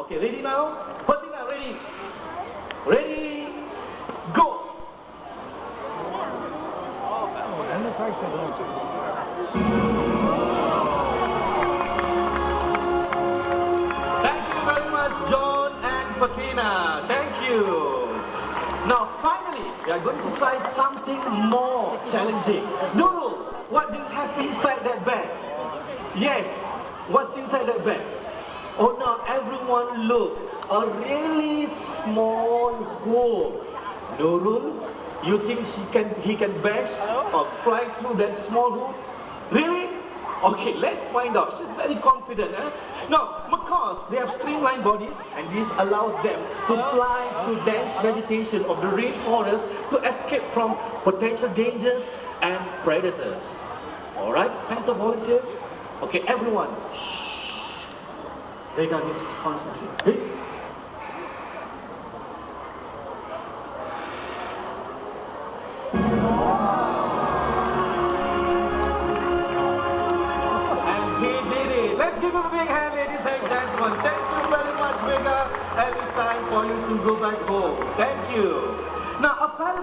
Okay, ready now? Fatina, ready? Ready? Go! Thank you very much, John and Fatina. Thank you. Now, finally, we are going to try something more challenging. Nurul, what do you have inside that bag? Yes, what's inside that bag? Oh, now everyone look, a really small hole. Nurul, you think he can bash or fly through that small hole? Really? Okay, let's find out. She's very confident. Now, macaws, they have streamlined bodies, and this allows them to fly through dense vegetation of the rainforest to escape from potential dangers and predators. Alright, center volunteer. Okay, everyone. Shh. Vega needs to concentrate. Hey. Let's give him a big hand, ladies and gentlemen. Thank you very much, Vega. And it's time for you to go back home. Thank you. Now, apparently